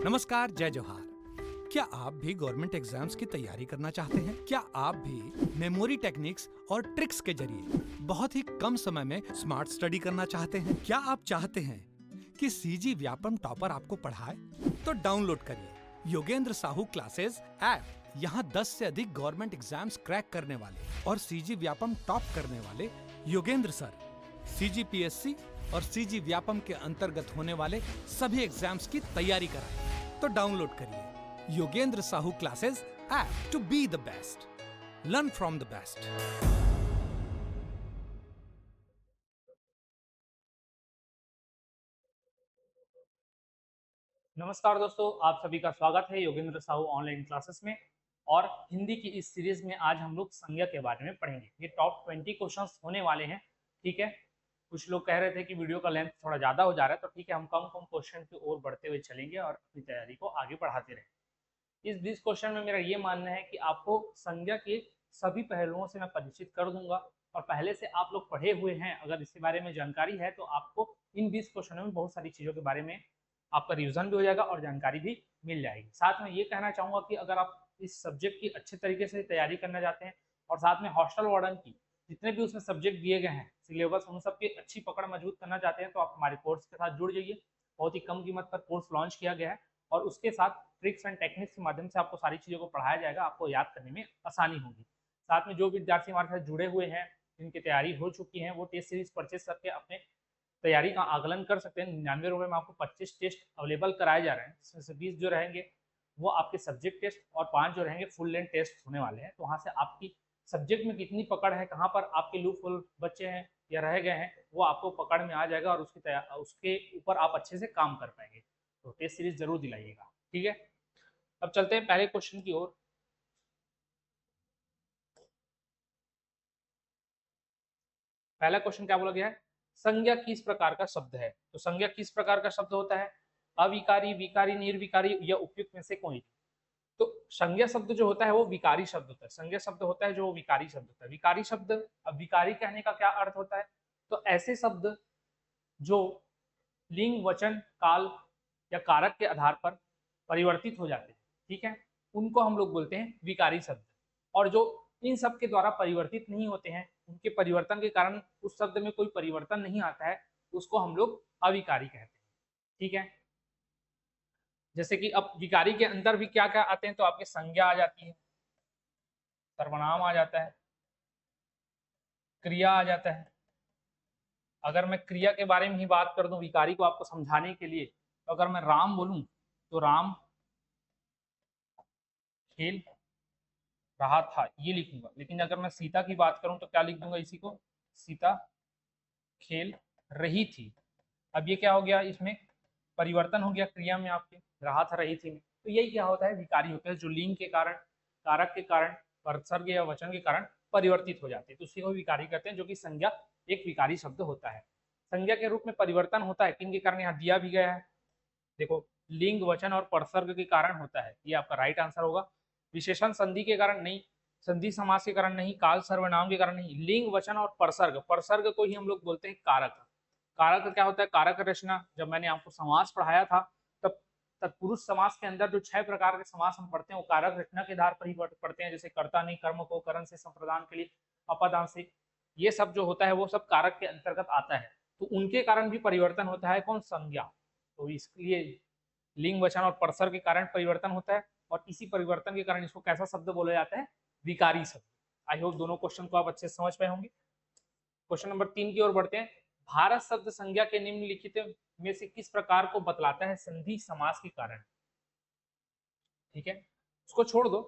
नमस्कार, जय जोहार। क्या आप भी गवर्नमेंट एग्जाम्स की तैयारी करना चाहते हैं? क्या आप भी मेमोरी टेक्निक्स और ट्रिक्स के जरिए बहुत ही कम समय में स्मार्ट स्टडी करना चाहते हैं? क्या आप चाहते हैं कि सीजी व्यापम टॉपर आपको पढ़ाए? तो डाउनलोड करिए योगेंद्र साहू क्लासेस ऐप। यहाँ 10 से अधिक गवर्नमेंट एग्जाम्स क्रैक करने वाले और सीजी व्यापम टॉप करने वाले योगेंद्र सर सीजीपीएससी और सीजी व्यापम के अंतर्गत होने वाले सभी एग्जाम्स की तैयारी कराएं। तो डाउनलोड करिए Yogendra Sahu classes app to be the best, learn from the best. नमस्कार दोस्तों, आप सभी का स्वागत है योगेंद्र साहू ऑनलाइन क्लासेस में। और हिंदी की इस सीरीज में आज हम लोग संज्ञा के बारे में पढ़ेंगे। ये टॉप 20 क्वेश्चंस होने वाले हैं। ठीक है, कुछ लोग कह रहे थे कि वीडियो का लेंथ थोड़ा ज़्यादा हो जा रहा है, तो ठीक है, हम कम कम क्वेश्चन की ओर बढ़ते हुए चलेंगे और अपनी तैयारी को आगे बढ़ाते रहेंगे। इस 20 क्वेश्चन में मेरा ये मानना है कि आपको संज्ञा के सभी पहलुओं से मैं परिचित कर दूंगा, और पहले से आप लोग पढ़े हुए हैं, अगर इसके बारे में जानकारी है तो आपको इन 20 क्वेश्चनों में बहुत सारी चीज़ों के बारे में आपका रिवीजन भी हो जाएगा और जानकारी भी मिल जाएगी। साथ में ये कहना चाहूँगा कि अगर आप इस सब्जेक्ट की अच्छे तरीके से तैयारी करना चाहते हैं और साथ में हॉस्टल वार्डन की जितने भी उसमें सब्जेक्ट दिए गए हैं सिलेबस, उन सब की अच्छी पकड़ मजबूत करना चाहते हैं, तो आप हमारे कोर्स के साथ जुड़ जाइए। बहुत ही कम कीमत पर कोर्स लॉन्च किया गया है और उसके साथ ट्रिक्स एंड टेक्निक्स के माध्यम से आपको सारी चीज़ों को पढ़ाया जाएगा, आपको याद करने में आसानी होगी। साथ में जो विद्यार्थी हमारे साथ जुड़े हुए हैं, जिनकी तैयारी हो चुकी है, वो टेस्ट सीरीज परचेज करके अपने तैयारी का आकलन कर सकते हैं। 99 रुपये में आपको 25 टेस्ट अवेलेबल कराए जा रहे हैं, जिसमें से 20 जो रहेंगे वो आपके सब्जेक्ट टेस्ट और 5 जो रहेंगे फुल लेंथ टेस्ट होने वाले हैं। तो वहाँ से आपकी सब्जेक्ट में कितनी पकड़ है, कहाँ पर आपके लूप होल बच्चे हैं या रह गए हैं, वो आपको पकड़ में आ जाएगा और उसके ऊपर आप अच्छे से काम कर पाएंगे। तो टेस्ट सीरीज जरूर दिलाइएगा। ठीक है, अब चलते हैं पहले क्वेश्चन की ओर। पहला क्वेश्चन क्या बोला गया है? संज्ञा किस प्रकार का शब्द है? तो संज्ञा किस प्रकार का शब्द होता है? अविकारी, विकारी, निर्विकारी या उपयुक्त में से कोई? तो संज्ञा शब्द जो होता है वो विकारी शब्द होता है। संज्ञा शब्द होता है जो विकारी शब्द होता है। विकारी शब्द, अब विकारी कहने का क्या अर्थ होता है? तो ऐसे शब्द जो लिंग, वचन, काल या कारक के आधार पर परिवर्तित हो जाते हैं, ठीक है, उनको हम लोग बोलते हैं विकारी शब्द। और जो इन सब के द्वारा परिवर्तित नहीं होते हैं, उनके परिवर्तन के कारण उस शब्द में कोई परिवर्तन नहीं आता है, उसको हम लोग अविकारी कहते हैं। ठीक है, जैसे कि अब विकारी के अंदर भी क्या क्या आते हैं, तो आपके संज्ञा आ जाती है, सर्वनाम आ जाता है, क्रिया आ जाता है। अगर मैं क्रिया के बारे में ही बात कर दूं विकारी को आपको समझाने के लिए, तो अगर मैं राम बोलूं तो राम खेल रहा था, ये लिखूंगा। लेकिन अगर मैं सीता की बात करूं तो क्या लिख दूंगा इसी को? सीता खेल रही थी। अब ये क्या हो गया, इसमें परिवर्तन हो गया क्रिया में, आपके रहा था रही थी में। तो यही क्या होता है, विकारी होता है, जो लिंग के कारण, कारक के कारण, परसर्ग या वचन के कारण परिवर्तित हो जाते हैं, तो उसी को विकारी कहते हैं, जो कि संज्ञा एक विकारी शब्द होता है। संज्ञा के रूप में परिवर्तन होता है किन के कारण, यहाँ दिया भी गया है, देखो, लिंग, वचन और परसर्ग के कारण होता है, ये आपका राइट आंसर होगा। विशेषण संधि के कारण नहीं, संधि समास के कारण नहीं, काल सर्वनाम के कारण नहीं, लिंग, वचन और परसर्ग, परसर्ग को ही हम लोग बोलते हैं कारक। कारक क्या होता है? कारक रचना, जब मैंने आपको समास पढ़ाया था तब तत्पुरुष समास के अंदर जो 6 प्रकार के समास हम पढ़ते हैं वो कारक रचना के आधार पर ही पढ़ते हैं, जैसे कर्ता नहीं कर्म को करण से संप्रदान के लिए अपदान से, ये सब जो होता है वो सब कारक के अंतर्गत आता है। तो उनके कारण भी परिवर्तन होता है, कौन? संज्ञा। तो इसलिए लिंग, वचन और परसर्ग के कारण परिवर्तन होता है, और इसी परिवर्तन के कारण इसको कैसा शब्द बोला जाता है? विकारी शब्द। आई होप दोनों क्वेश्चन को आप अच्छे से समझ पाए होंगे। क्वेश्चन नंबर 3 की ओर बढ़ते हैं। भारत शब्द संज्ञा के निम्नलिखित में से किस प्रकार को बतलाता है संधि समास के कारण? ठीक है, उसको छोड़ दो,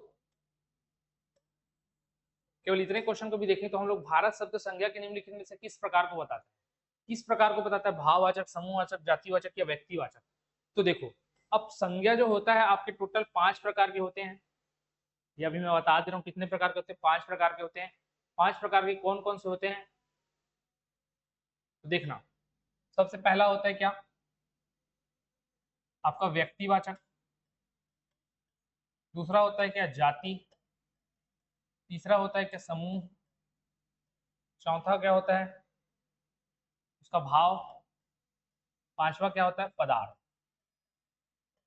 केवल इतने क्वेश्चन को भी देखें तो हम लोग भारत शब्द संज्ञा के निम्नलिखित में से किस प्रकार को बताते हैं? किस प्रकार को बताता है? भाववाचक, समूहवाचक, जातिवाचक या व्यक्तिवाचक? तो देखो, अब संज्ञा जो होता है आपके टोटल 5 प्रकार के होते हैं। ये अभी मैं बता दे रहा हूँ कितने प्रकार के होते हैं, 5 प्रकार के होते हैं। 5 प्रकार के कौन कौन से होते हैं? तो देखना, सबसे पहला होता है क्या? आपका व्यक्तिवाचक। दूसरा होता है क्या? जाति। तीसरा होता है क्या? समूह। चौथा क्या होता है? उसका भाव। पांचवा क्या होता है? पदार्थ।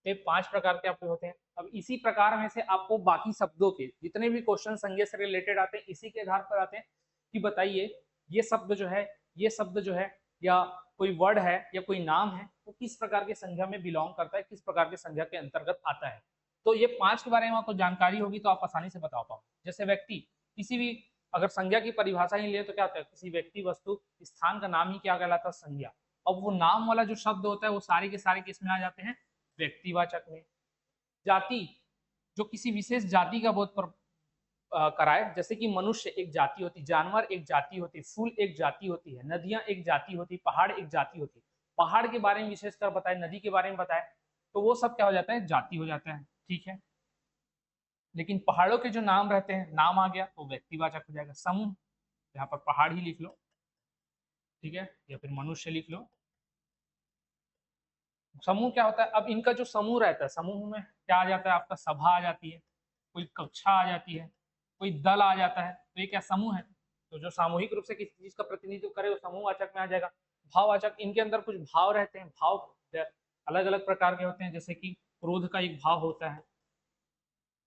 ये 5 प्रकार के आपके होते हैं। अब इसी प्रकार में से आपको बाकी शब्दों के जितने भी क्वेश्चन संज्ञा से रिलेटेड आते हैं इसी के आधार पर आते हैं कि बताइए ये शब्द जो है, ये शब्द जो है या कोई वर्ड है या कोई नाम है वो किस प्रकार के संज्ञा में बिलोंग करता है, किस प्रकार के संज्ञा के अंतर्गत आता है। तो ये 5 के बारे में आपको जानकारी होगी तो आप आसानी से बता पाओ। जैसे व्यक्ति, किसी भी अगर संज्ञा की परिभाषा ही ले तो क्या होता है, किसी व्यक्ति वस्तु स्थान का नाम ही क्या कहलाता है, संज्ञा। अब वो नाम वाला जो शब्द होता है वो सारे के सारे किस में आ जाते हैं, व्यक्तिवाचक में। जाति, जो किसी विशेष जाति का बोध कराए, जैसे कि मनुष्य एक जाति होती, जानवर एक जाति होती, फूल एक जाति होती है, नदियां एक जाति होती, पहाड़ एक जाति होती। पहाड़ के बारे में विशेषकर बताए, नदी के बारे में बताए, तो वो सब क्या हो जाता है, जाति हो जाता है। ठीक है, लेकिन पहाड़ों के जो नाम रहते हैं, नाम आ गया तो व्यक्तिवाचक हो जाएगा। समूह, यहाँ पर पहाड़ ही लिख लो, ठीक है, या फिर मनुष्य लिख लो। समूह क्या होता है, अब इनका जो समूह रहता है, समूह में क्या आ जाता है, आपका सभा आ जाती है, कोई कक्षा आ जाती है, कोई दल आ जाता है, तो ये क्या समूह है। तो जो सामूहिक रूप से किसी चीज का प्रतिनिधित्व करे वो समूहवाचक में आ जाएगा। भाववाचक, इनके अंदर कुछ भाव रहते हैं, भाव अलग अलग प्रकार के होते हैं, जैसे कि क्रोध का एक भाव होता है,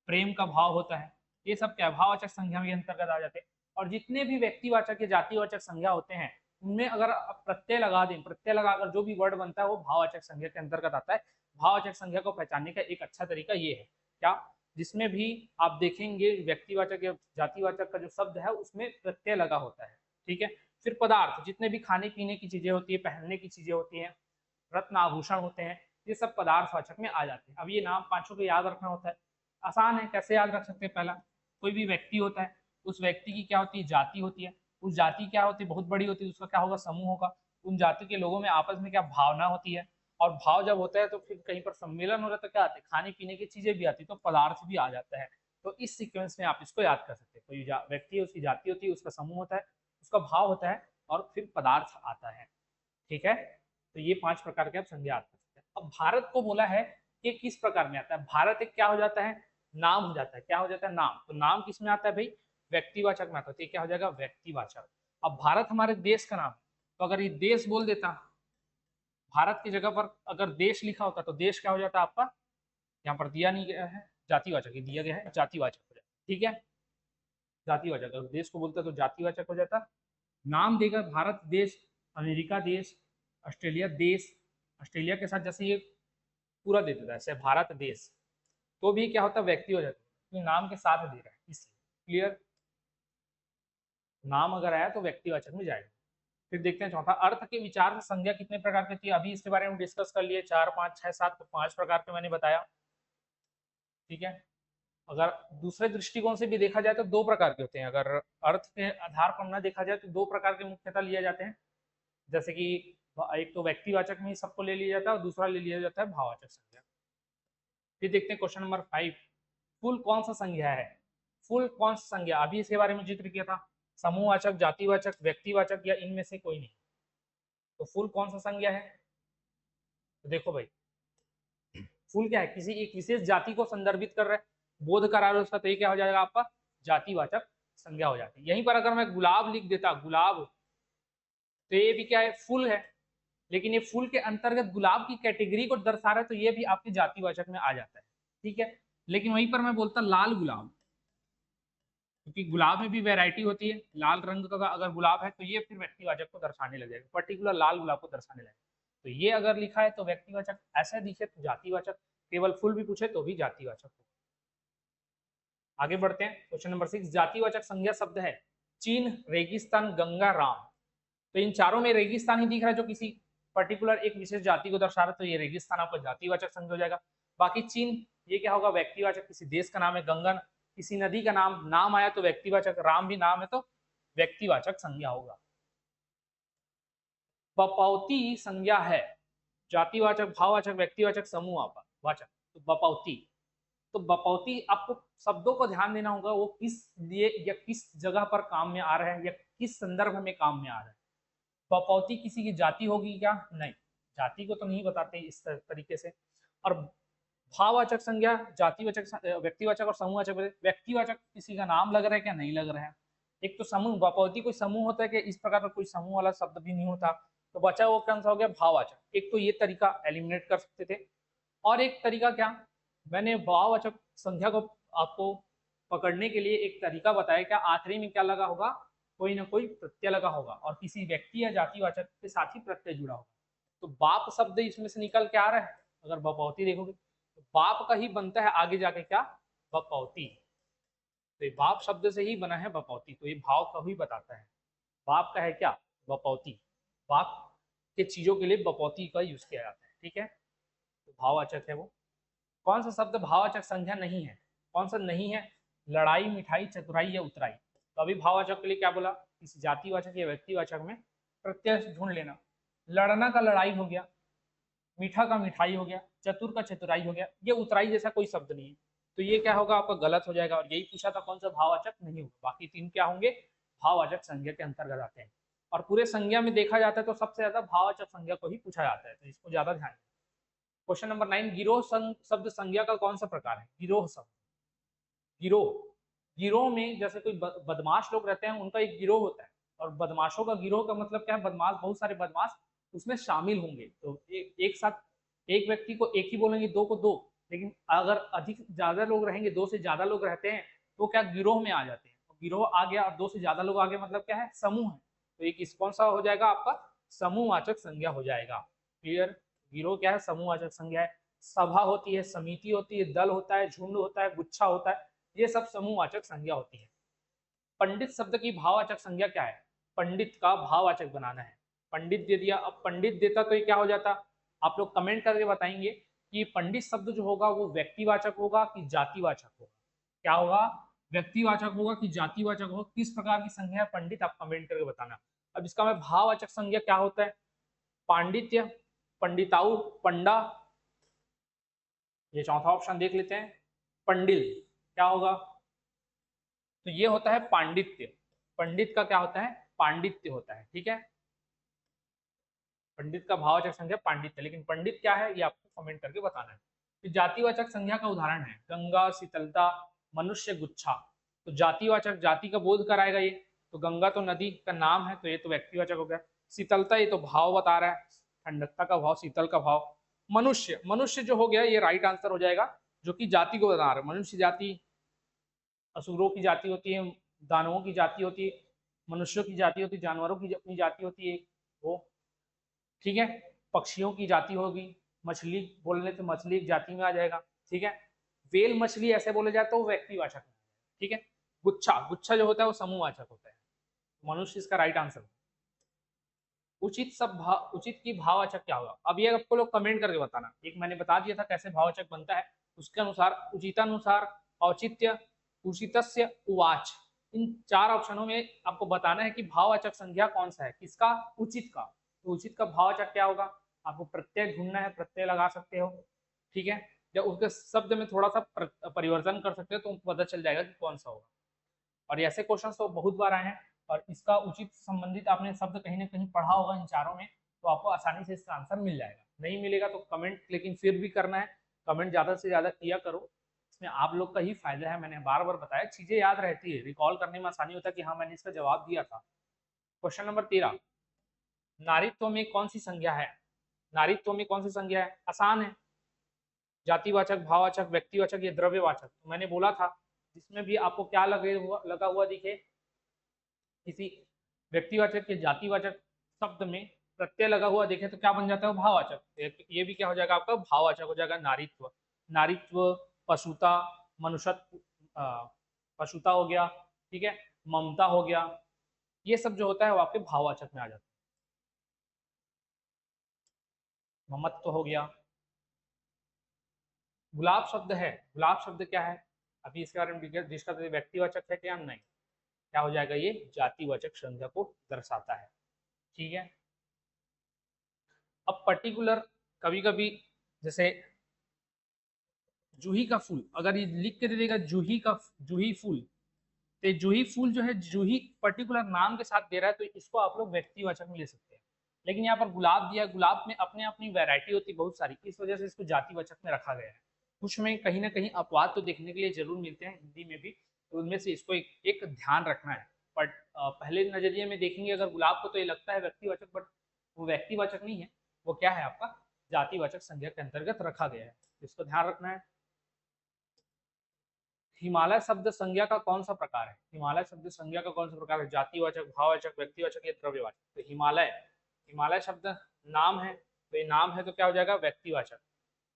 प्रेम का भाव होता है, ये सब क्या भाववाचक संज्ञा के अंतर्गत आ जाते हैं। और जितने भी व्यक्तिवाचक या जातिवाचक संज्ञा होते हैं उनमें अगर आप प्रत्यय लगा दें, प्रत्यय लगाकर जो भी वर्ड बनता है वो भाववाचक संज्ञा के अंतर्गत आता है। भाववाचक संज्ञा को पहचानने का एक अच्छा तरीका ये है क्या, जिसमें भी आप देखेंगे व्यक्तिवाचक या जातिवाचक का जो शब्द है उसमें प्रत्यय लगा होता है। ठीक है, फिर पदार्थ, जितने भी खाने पीने की चीजें होती है, पहनने की चीजें होती हैं, रत्न आभूषण होते हैं, ये सब पदार्थवाचक में आ जाते हैं। अब ये नाम पांचों को याद रखना होता है, आसान है, कैसे याद रख सकते हैं। पहला, कोई भी व्यक्ति होता है, उस व्यक्ति की क्या होती है, जाति होती है, उस जाति क्या होती है, बहुत बड़ी होती है, उसका क्या होगा, समूह होगा। उन जाति के लोगों में आपस में क्या भावना होती है, और भाव जब होता है तो फिर कहीं पर सम्मेलन हो रहा है तो क्या आते हैं, खाने पीने की चीजें भी आती है, तो पदार्थ भी आ जाता है। तो इस सीक्वेंस में आप इसको याद कर सकते हैं। कोई व्यक्ति है, उसकी जाति होती है, उसका समूह होता है, उसका भाव होता है, और फिर पदार्थ आता है। ठीक है, तो ये 5 प्रकार के आप संज्ञा याद कर सकते हैं। अब भारत को बोला है कि किस प्रकार में आता है, भारत एक क्या हो जाता है, नाम हो जाता है। क्या हो जाता है, नाम। तो नाम किस में आता है भाई, व्यक्तिवाचक में आता है, तो ये क्या हो जाएगा, व्यक्तिवाचक। अब भारत हमारे देश का नाम है, तो अगर ये देश बोल देता, भारत की जगह पर अगर देश लिखा होता तो देश क्या हो जाता आपका, यहाँ पर दिया नहीं गया है जातिवाचक, ये दिया गया है जातिवाचक हो जाता। ठीक है, जातिवाचक, अगर देश को बोलता तो जातिवाचक हो जाता। नाम देगा, भारत देश, अमेरिका देश, ऑस्ट्रेलिया देश, ऑस्ट्रेलिया के साथ जैसे ये पूरा दे देता है, जैसे भारत देश, तो भी क्या होता है, व्यक्ति हो जाता है, तो नाम के साथ दे रहा है इसलिए। क्लियर, नाम अगर आया तो व्यक्तिवाचक में जाएगा। फिर देखते हैं चौथा, अर्थ के विचार से संज्ञा कितने प्रकार की होती है। अभी इसके बारे में डिस्कस कर लिए, 4 5 6 7, तो 5 प्रकार के मैंने बताया। ठीक है, अगर दूसरे दृष्टिकोण से भी देखा जाए तो 2 प्रकार के होते हैं। अगर अर्थ के आधार पर न देखा जाए तो 2 प्रकार के मुख्यतः लिए जाते हैं, जैसे कि एक तो व्यक्तिवाचक में ही सबको ले लिया जाता है और दूसरा ले लिया जाता है भाववाचक संज्ञा। फिर देखते हैं क्वेश्चन नंबर 5, फुल कौन सा संज्ञा है। फुल कौन सा संज्ञा, अभी इसके बारे में जिक्र किया था, समूहवाचक, जातिवाचक, व्यक्तिवाचक, या इनमें से कोई नहीं। तो फुल कौन सा संज्ञा है, तो देखो भाई, फुल क्या है, किसी एक विशेष जाति को संदर्भित कर रहा है, बोध करा रहा है उसका, तो ये क्या हो जाएगा आपका, जातिवाचक संज्ञा हो जाती है। यहीं पर अगर मैं गुलाब लिख देता, गुलाब, तो ये भी क्या है, फुल है, लेकिन ये फुल के अंतर्गत गुलाब की कैटेगरी को दर्शा रहा है, तो ये भी आपके जातिवाचक में आ जाता है। ठीक है, लेकिन वहीं पर मैं बोलता लाल गुलाब, क्योंकि गुलाब में भी वैरायटी होती है, लाल रंग का अगर गुलाब है तो ये फिर व्यक्तिवाचक को दर्शाने लगेगा, पर्टिकुलर लाल गुलाब को दर्शाने लगेगा। तो ये अगर लिखा है तो व्यक्तिवाचक, ऐसे दिखे तो जातिवाचक, केवल फुल भी पूछे तो भी जातिवाचक होगा। आगे बढ़ते हैं, क्वेश्चन नंबर 6, जातिवाचक संज्ञा शब्द है चीन, रेगिस्तान, गंगा, राम। तो इन चारों में रेगिस्तान ही दिख रहा है जो किसी पर्टिकुलर एक विशेष जाति को दर्शा रहा है, तो ये रेगिस्तान आपका जातिवाचक संज्ञा हो जाएगा। बाकी चीन, ये क्या होगा, व्यक्तिवाचक, किसी देश का नाम है। गंगा, किसी नदी का नाम, नाम आया तो व्यक्तिवाचक, राम भी नाम है तो व्यक्तिवाचक संज्ञा होगा। बपौती संज्ञा है जातिवाचक, भाववाचक, व्यक्तिवाचक, समूह वाचक। तो बपौती, तो बपौती आपको शब्दों को ध्यान देना होगा, वो किस लिए या किस जगह पर काम में आ रहा है या किस संदर्भ में काम में आ रहा है। बपौती किसी की जाति होगी क्या, नहीं, जाति को तो नहीं बताते इस तरीके से। और भाववाचक संज्ञा, जातिवाचक, व्यक्तिवाचक और समूहवाचक। व्यक्तिवाचक किसी का नाम लग रहा है क्या, नहीं लग रहा है। एक तो समूह, बपौती कोई समूह होता है कि इस प्रकार का कोई समूह वाला शब्द भी नहीं होता, तो बचा वो कौन सा हो गया, भाववाचक। एक तो ये तरीका एलिमिनेट कर सकते थे, और एक तरीका क्या, मैंने भाववाचक संख्या को आपको पकड़ने के लिए एक तरीका बताया, क्या आखिरी में क्या लगा होगा, कोई ना कोई प्रत्यय लगा होगा और किसी व्यक्ति या जातिवाचक के साथ ही प्रत्यय जुड़ा होगा। तो बाप शब्द इसमें से निकल के आ रहा है, अगर बपौती देखोगे तो बाप का ही बनता है आगे जाके क्या, बपौती। तो ये बाप शब्द से ही बना है बपौती, तो ये भाव का ही बताता है। बाप का है क्या, बपौती। बाप के चीजों के लिए बपौती का यूज किया जाता है, ठीक है। तो भाववाचक है वो। कौन सा शब्द भाववाचक संख्या नहीं है, कौन सा नहीं है, लड़ाई, मिठाई, चतुराई या उतराई। तो अभी भाववाचक के लिए क्या बोला, किसी जातिवाचक या व्यक्तिवाचक में प्रत्यय ढूंढ लेना। लड़ना का लड़ाई हो गया, मीठा का मिठाई हो गया, चतुर का चतुराई हो गया, ये उतराई जैसा कोई शब्द नहीं है, तो ये क्या होगा आपका, गलत हो जाएगा। और यही पूछा था कौन सा भाववाचक नहीं होगा, बाकी तीन क्या होंगे, भाववाचक संज्ञा के अंतर्गत आते हैं। और पूरे संज्ञा में देखा जाता है तो सबसे ज्यादा भाववाचक संज्ञा को ही पूछा जाता है, तो इसको ज्यादा ध्यान। क्वेश्चन नंबर 9, गिरोह शब्द संज्ञा का कौन सा प्रकार है, गिरोह शब्द। गिरोह, गिरोह में जैसे कोई बदमाश लोग रहते हैं, उनका एक गिरोह होता है, और बदमाशों का गिरोह का मतलब क्या है, बदमाश, बहुत सारे बदमाश उसमें शामिल होंगे। तो एक साथ एक व्यक्ति को एक ही बोलेंगे, दो को दो, लेकिन अगर अधिक ज्यादा लोग रहेंगे, दो से ज्यादा लोग रहते हैं, तो क्या गिरोह में आ जाते हैं। तो गिरोह आ गया और दो से ज्यादा लोग आ गए, मतलब क्या है, समूह है। तो एक कौन सा हो जाएगा आपका, समूहवाचक संज्ञा हो जाएगा। क्लियर, गिरोह क्या है, समूहवाचक संज्ञा है। सभा होती है, समिति होती है, दल होता है, झुंड होता है, गुच्छा होता है, ये सब समूहवाचक संज्ञा होती है। पंडित शब्द की भाववाचक संज्ञा क्या है, पंडित का भाववाचक बनाना है। पंडित दे दिया, अब पंडित देता तो ये क्या हो जाता, आप लोग कमेंट करके बताएंगे कि पंडित शब्द जो होगा वो व्यक्तिवाचक होगा कि जातिवाचक होगा, क्या होगा, व्यक्तिवाचक होगा कि जातिवाचक होगा, किस प्रकार की संज्ञा है पंडित, आप कमेंट करके बताना। अब इसका मैं भाववाचक संज्ञा क्या होता है, पांडित्य, पंडिताऊ, पंडा, ये चौथा ऑप्शन देख लेते हैं, पंडिल, क्या होगा, तो ये होता है पांडित्य। पंडित का क्या होता है, पांडित्य होता है, ठीक है। पंडित का भाववाचक संज्ञा पांडित्य, लेकिन पंडित क्या है ये आपको कमेंट करके बताना है। तो जातिवाचक संज्ञा का उदाहरण है गंगा, शीतलता, मनुष्य, गुच्छा। तो जातिवाचक, जाति का बोध कराएगा ये, तो गंगा तो नदी का नाम है, तो ये तो व्यक्तिवाचक हो गया। शीतलता, ये तो भाव बता रहा है, ठंडकता का भाव, शीतल का भाव। मनुष्य, मनुष्य जो हो गया ये राइट आंसर हो जाएगा, जो कि जाति को बता रहा है। मनुष्य जाति असुरों की जाति होती है, दानवों की जाति होती है, मनुष्यों की जाति होती है, जानवरों की अपनी जाति होती है वो, ठीक है। पक्षियों की जाति होगी, मछली बोलने तो मछली एक जाति में आ जाएगा, ठीक है। वेल मछली ऐसे बोले जाए तो वो व्यक्तिवाचक, ठीक है। गुच्छा, गुच्छा जो होता है वो समूहवाचक होता है, मनुष्य इसका राइट आंसर। उचित उचित की भाववाचक क्या होगा, अब ये आपको लोग कमेंट करके बताना। एक मैंने बता दिया था कैसे भाववाचक बनता है, उसके अनुसार उचितानुसार, औचित्य, उचितस्य, उवाच, इन चार ऑप्शनों में आपको बताना है कि भाववाचक संज्ञा कौन सा है, किसका, उचित का। तो उचित का भाववाचक क्या होगा, आपको प्रत्यय ढूंढना है, प्रत्यय लगा सकते हो, ठीक है। जब उसके शब्द में थोड़ा सा परिवर्तन कर सकते हो तो पता चल जाएगा कि कौन सा होगा। और ऐसे क्वेश्चन तो बहुत बार आए हैं, और इसका उचित संबंधित आपने शब्द कहीं ना कहीं पढ़ा होगा इन चारों में, तो आपको आसानी से इसका आंसर मिल जाएगा। नहीं मिलेगा तो कमेंट, लेकिन फिर भी करना है, कमेंट ज्यादा से ज्यादा किया करो, इसमें आप लोग का ही फायदा है। मैंने बार बार बताया, चीजें याद रहती है, रिकॉल करने में आसानी होता है कि हाँ मैंने इसका जवाब दिया था। क्वेश्चन नंबर 13, नारीत्व में कौन सी संज्ञा है, नारीत्व में कौन सी संज्ञा है, आसान है, जातिवाचक, भाववाचक, व्यक्तिवाचक या द्रव्यवाचक। तो मैंने बोला था जिसमें भी आपको क्या लगा हुआ दिखे, किसी व्यक्तिवाचक या जातिवाचक शब्द में प्रत्यय लगा हुआ देखे तो क्या बन जाता है, भाववाचक। ये भी क्या हो जाएगा आपका, भाववाचक हो जाएगा। नारीत्व, नारीत्व, पशुता, मनुष्यत्व, पशुता हो गया, ठीक है, ममता हो गया, ये सब जो होता है वो आपके भाववाचक में आ जाता है। ममत्व हो गया। गुलाब शब्द है, गुलाब शब्द क्या है, अभी इसके बारे में डिस्कस, व्यक्तिवाचक है क्या, नहीं, क्या हो जाएगा, ये जातिवाचक संज्ञा को दर्शाता है, ठीक है। अब पर्टिकुलर, कभी कभी जैसे जूही का फूल, अगर ये लिख के दे देगा जूही का, जूही फूल, तो जूही फूल जो है, जूही पर्टिकुलर नाम के साथ दे रहा है, तो इसको आप लोग व्यक्तिवाचक में ले सकते हैं। लेकिन यहाँ पर गुलाब दिया, गुलाब में अपने अपनी वैरायटी होती है बहुत सारी, इस वजह से इसको जातिवाचक में रखा गया है। कुछ में कहीं ना कहीं अपवाद तो देखने के लिए जरूर मिलते हैं हिंदी में भी, तो उनमें से इसको एक ध्यान रखना है। बट पहले नजरिए में देखेंगे अगर गुलाब को, तो ये लगता है व्यक्तिवाचक, बट वो व्यक्तिवाचक नहीं है, वो क्या है आपका जातिवाचक संज्ञा के अंतर्गत रखा गया है, इसको ध्यान रखना है। हिमालय शब्द संज्ञा का कौन सा प्रकार है? हिमालय शब्द संज्ञा का कौन सा प्रकार है? जातिवाचक, भाववाचक, व्यक्तिवाचक या द्रव्यवाचक? तो हिमालय, हिमालय शब्द नाम है, तो ये नाम है तो क्या हो जाएगा? व्यक्तिवाचक।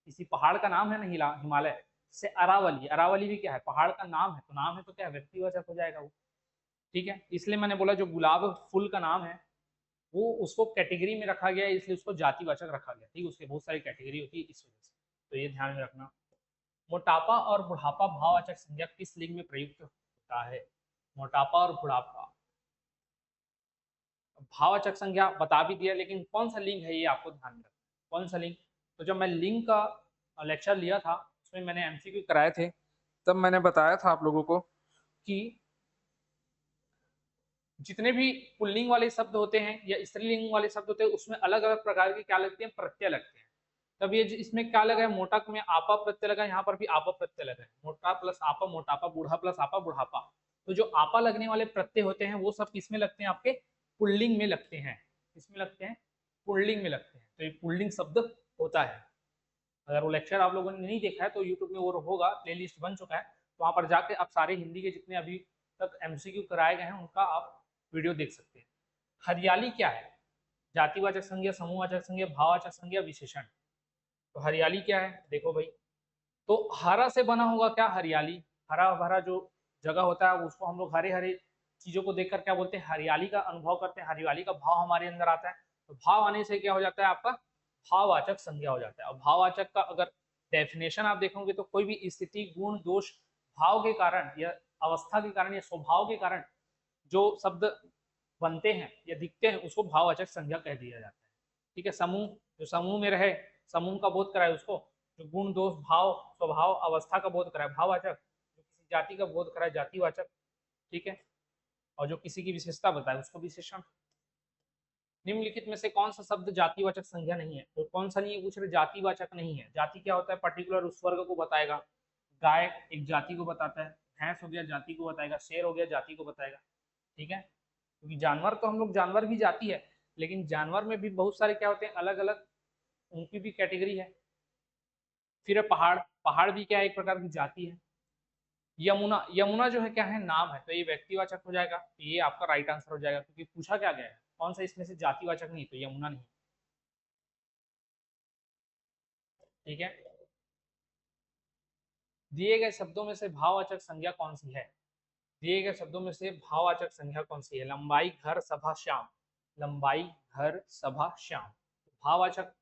किसी पहाड़ का नाम है ना हिमालय, से अरावली, अरावली भी क्या है? पहाड़ का नाम है, तो नाम है तो क्या व्यक्तिवाचक हो जाएगा वो। ठीक है, इसलिए मैंने बोला जो गुलाब फूल का नाम है वो उसको कैटेगरी में रखा गया है, इसलिए उसको जातिवाचक रखा गया। ठीक है, उसके बहुत सारी कैटेगरी होती है इस वजह से, तो ये ध्यान में रखना। मोटापा और बुढ़ापा भाववाचक संज्ञा किस लिंग में प्रयुक्त होता है? मोटापा और बुढ़ापा भाववाचक संज्ञा बता भी दिया, लेकिन कौन सा लिंग है ये आपको ध्यान में रखना। कौन सा लिंग? तो जब मैं लिंग का लेक्चर लिया था उसमें मैंने एमसीक्यू कराए थे, तब मैंने बताया था आप लोगों को कि जितने भी पुल्लिंग वाले शब्द होते हैं या स्त्रीलिंग वाले शब्द होते हैं उसमें अलग अलग प्रकार के क्या लगते हैं? प्रत्यय लगते हैं। तब ये इसमें क्या लगा है? मोटा में आपा प्रत्यय लगा है, यहाँ पर भी आपा प्रत्यय लगा है। मोटा प्लस आपा मोटापा, बूढ़ा प्लस आपा बुढ़ापा। तो जो आपा लगने वाले प्रत्यय होते हैं वो सब किसमें लगते हैं? आपके पुल्लिंग में लगते हैं। किसमें लगते हैं? पुल्लिंग में लगते हैं। तो ये पुल्लिंग शब्द होता है। अगर वो लेक्चर आप लोगों ने नहीं देखा है तो यूट्यूब में वो होगा, प्लेलिस्ट बन चुका है, तो वहाँ पर जाके आप सारे हिंदी के जितने अभी तक एमसीक्यू कराए गए हैं उनका आप वीडियो देख सकते हैं। हरियाली क्या है? जातिवाचक संज्ञा, समूहवाचक संज्ञा, भाववाचक संज्ञा, विशेषण। तो हरियाली क्या है? देखो भाई, तो हरा से बना होगा क्या? हरियाली, हरा भरा जो जगह होता है उसको हम लोग हरे हरे चीजों को देखकर क्या बोलते हैं? हरियाली का अनुभव करते हैं, हरियाली का भाव हमारे अंदर आता है। तो भाव आने से क्या हो जाता है? आपका भाववाचक संज्ञा हो जाता है। और भाववाचक का अगर डेफिनेशन आप देखोगे तो कोई भी स्थिति, गुण, दोष, भाव के कारण या अवस्था के कारण या स्वभाव के कारण जो शब्द बनते हैं या दिखते हैं उसको भाववाचक संज्ञा कह दिया जाता है। ठीक है, समूह, जो समूह में रहे, समूह का बोध कराए उसको, जो गुण, दोष, भाव, स्वभाव, अवस्था का बोध कराए भाववाचक, जो किसी जाति का बोध कराए जातिवाचक। ठीक है, और जो किसी की विशेषता बताए उसको विशेषण। निम्नलिखित में से कौन सा शब्द जातिवाचक संज्ञा नहीं है? तो कौन सा नहीं है पूछ रहे? जातिवाचक नहीं है। जाति क्या होता है? पर्टिकुलर उस वर्ग को बताएगा। गाय एक जाति को बताता है, भैंस हो गया जाति को बताएगा, शेर हो गया जाति को बताएगा। ठीक है, क्योंकि जानवर तो हम लोग, जानवर भी जाति है, लेकिन जानवर में भी बहुत सारे क्या होते हैं? अलग अलग उनकी भी कैटेगरी है। फिर पहाड़, पहाड़ भी क्या है? एक प्रकार की जाति है। यमुना, यमुना जो है क्या है? नाम है, तो ये व्यक्तिवाचक हो जाएगा। तो ये आपका राइट आंसर हो जाएगा, क्योंकि पूछा क्या गया है कौन सा इसमें से जातिवाचक नहीं, तो यमुना नहीं। ठीक है, दिए गए शब्दों में से भाववाचक संज्ञा कौन सी है? दिए गए शब्दों में से भाववाचक संज्ञा कौन सी है? लंबाई, घर, सभा, श्याम। लंबाई, घर, सभा, श्याम। भाववाचक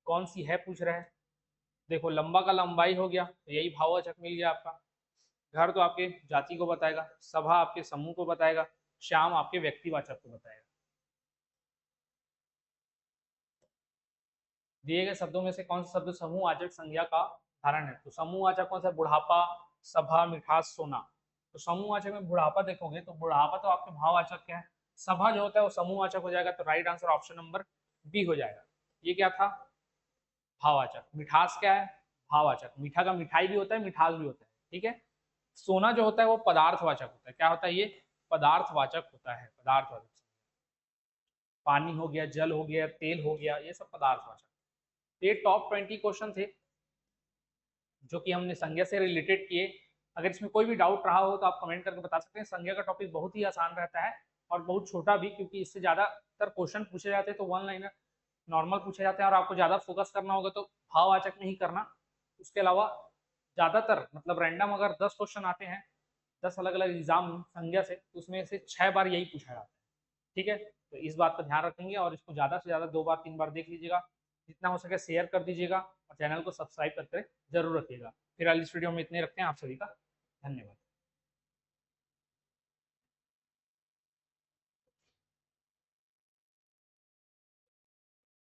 कौन सी है पूछ रहे हैं? देखो, लंबा का लंबाई हो गया तो यही भाववाचक मिल गया आपका। घर तो आपके जाति को बताएगा, सभा आपके समूह को बताएगा, श्याम आपके व्यक्तिवाचक को बताएगा। दिए गए शब्दों में से कौन सा शब्द समूहवाचक संज्ञा का धारण है? तो समूहवाचक कौन सा? बुढ़ापा, सभा, मिठास, सोना। तो समूहवाचक में बुढ़ापा देखोगे तो बुढ़ापा तो आपके भाववाचक क्या है? सभा जो होता है वो समूहवाचक हो जाएगा, तो right answer option number B हो जाएगा। ये क्या था? भाववाचक। मिठास क्या है? भाववाचक। मीठा का मिठाई भी होता है, मिठास भी होता है। ठीक है, सोना जो होता है वो पदार्थवाचक होता है। क्या होता है ये? पदार्थवाचक होता है, पदार्थवाचक। पानी हो गया, जल हो गया, तेल हो गया, ये सब पदार्थवाचक। ये टॉप 20 क्वेश्चन थे जो कि हमने संज्ञा से रिलेटेड किए। अगर इसमें कोई भी डाउट रहा हो तो आप कमेंट करके बता सकते हैं। संज्ञा का टॉपिक बहुत ही आसान रहता है और बहुत छोटा भी, क्योंकि इससे ज़्यादातर क्वेश्चन पूछे जाते हैं तो वन लाइनर नॉर्मल पूछे जाते हैं, और आपको ज़्यादा फोकस करना होगा तो भाववाचक नहीं करना। उसके अलावा ज़्यादातर मतलब रैंडम अगर 10 क्वेश्चन आते हैं 10 अलग अलग एग्जाम संज्ञा से, तो उसमें से 6 बार यही पूछा जाता है। ठीक है, तो इस बात का ध्यान रखेंगे और इसको ज़्यादा से ज़्यादा 2 बार 3 बार देख लीजिएगा। जितना हो सके शेयर कर दीजिएगा और चैनल को सब्सक्राइब करके जरूर रखिएगा। फिर अगली इस वीडियो में इतने रखते हैं। आप सभी का धन्यवाद।